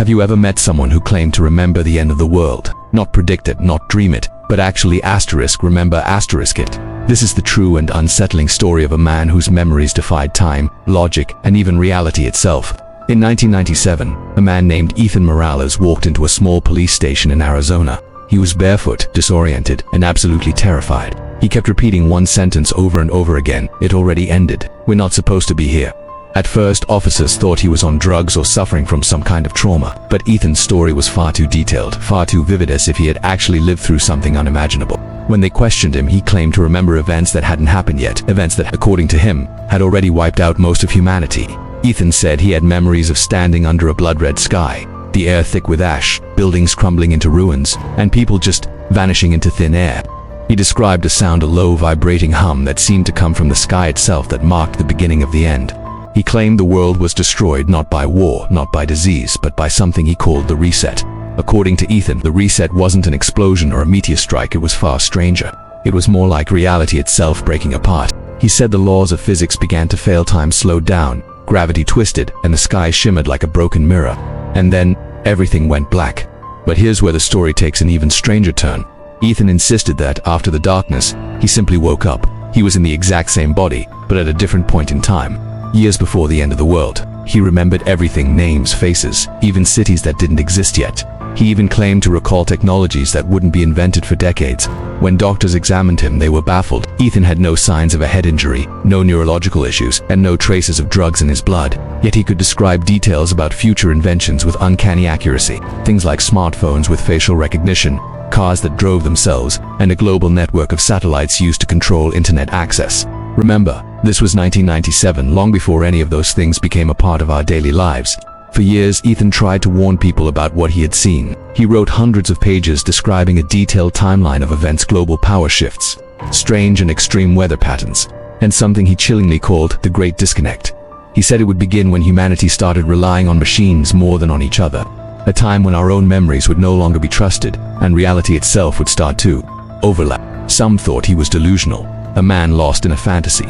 Have you ever met someone who claimed to remember the end of the world? Not predict it, not dream it, but actually remember it. This is the true and unsettling story of a man whose memories defied time, logic, and even reality itself. In 1997, a man named Ethan Morales walked into a small police station in Arizona. He was barefoot, disoriented, and absolutely terrified. He kept repeating one sentence over and over again: "It already ended. We're not supposed to be here." At first, officers thought he was on drugs or suffering from some kind of trauma, but Ethan's story was far too detailed, far too vivid, as if he had actually lived through something unimaginable. When they questioned him, he claimed to remember events that hadn't happened yet, events that, according to him, had already wiped out most of humanity. Ethan said he had memories of standing under a blood-red sky, the air thick with ash, buildings crumbling into ruins, and people just vanishing into thin air. He described a sound, a low, vibrating hum that seemed to come from the sky itself, that marked the beginning of the end. He claimed the world was destroyed not by war, not by disease, but by something he called the reset. According to Ethan, the reset wasn't an explosion or a meteor strike, it was far stranger. It was more like reality itself breaking apart. He said the laws of physics began to fail, time slowed down, gravity twisted, and the sky shimmered like a broken mirror. And then, everything went black. But here's where the story takes an even stranger turn. Ethan insisted that, after the darkness, he simply woke up. He was in the exact same body, but at a different point in time. Years before the end of the world. He remembered everything: names, faces, even cities that didn't exist yet. He even claimed to recall technologies that wouldn't be invented for decades. When doctors examined him, they were baffled. Ethan had no signs of a head injury, no neurological issues, and no traces of drugs in his blood. Yet he could describe details about future inventions with uncanny accuracy. Things like smartphones with facial recognition, cars that drove themselves, and a global network of satellites used to control internet access. Remember, this was 1997, long before any of those things became a part of our daily lives. For years, Ethan tried to warn people about what he had seen. He wrote hundreds of pages describing a detailed timeline of events: global power shifts, strange and extreme weather patterns, and something he chillingly called the Great Disconnect. He said it would begin when humanity started relying on machines more than on each other. A time when our own memories would no longer be trusted, and reality itself would start to overlap. Some thought he was delusional, a man lost in a fantasy.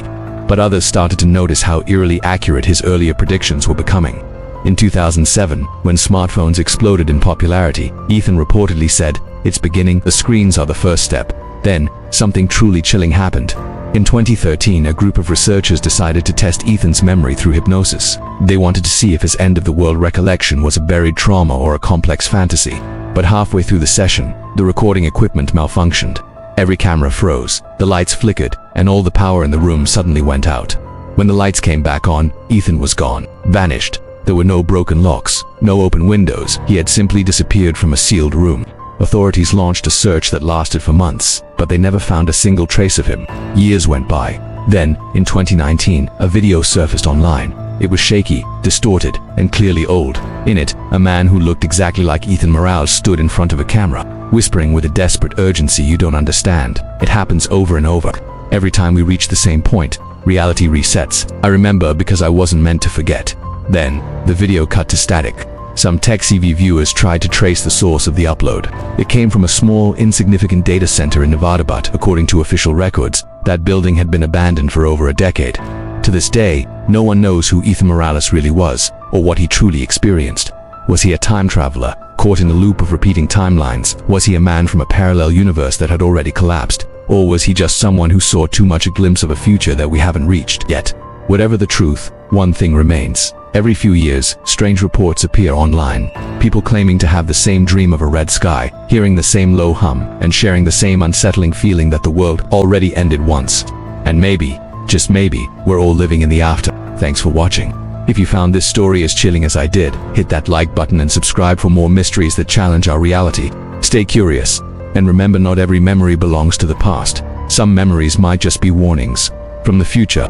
But others started to notice how eerily accurate his earlier predictions were becoming. In 2007, when smartphones exploded in popularity, Ethan reportedly said, "It's beginning, the screens are the first step." Then, something truly chilling happened. In 2013, a group of researchers decided to test Ethan's memory through hypnosis. They wanted to see if his end-of-the-world recollection was a buried trauma or a complex fantasy. But halfway through the session, the recording equipment malfunctioned. Every camera froze, the lights flickered, and all the power in the room suddenly went out. When the lights came back on, Ethan was gone, vanished. There were no broken locks, no open windows. He had simply disappeared from a sealed room. Authorities launched a search that lasted for months, but they never found a single trace of him. Years went by. Then, in 2019, a video surfaced online. It was shaky, distorted, and clearly old. In it, a man who looked exactly like Ethan Morales stood in front of a camera, whispering with a desperate urgency you don't understand. It happens over and over. Every time we reach the same point, reality resets. I remember because I wasn't meant to forget. Then, the video cut to static. Some tech-savvy viewers tried to trace the source of the upload. It came from a small, insignificant data center in Nevada, but according to official records, that building had been abandoned for over a decade. To this day, no one knows who Ethan Morales really was, or what he truly experienced. Was he a time traveler, caught in the loop of repeating timelines? Was he a man from a parallel universe that had already collapsed? Or was he just someone who saw too much a glimpse of a future that we haven't reached yet? Whatever the truth, one thing remains. Every few years, strange reports appear online. People claiming to have the same dream of a red sky, hearing the same low hum, and sharing the same unsettling feeling that the world already ended once. And maybe, just maybe, we're all living in the after. Thanks for watching. If you found this story as chilling as I did, hit that like button and subscribe for more mysteries that challenge our reality. Stay curious, and remember, not every memory belongs to the past. Some memories might just be warnings from the future.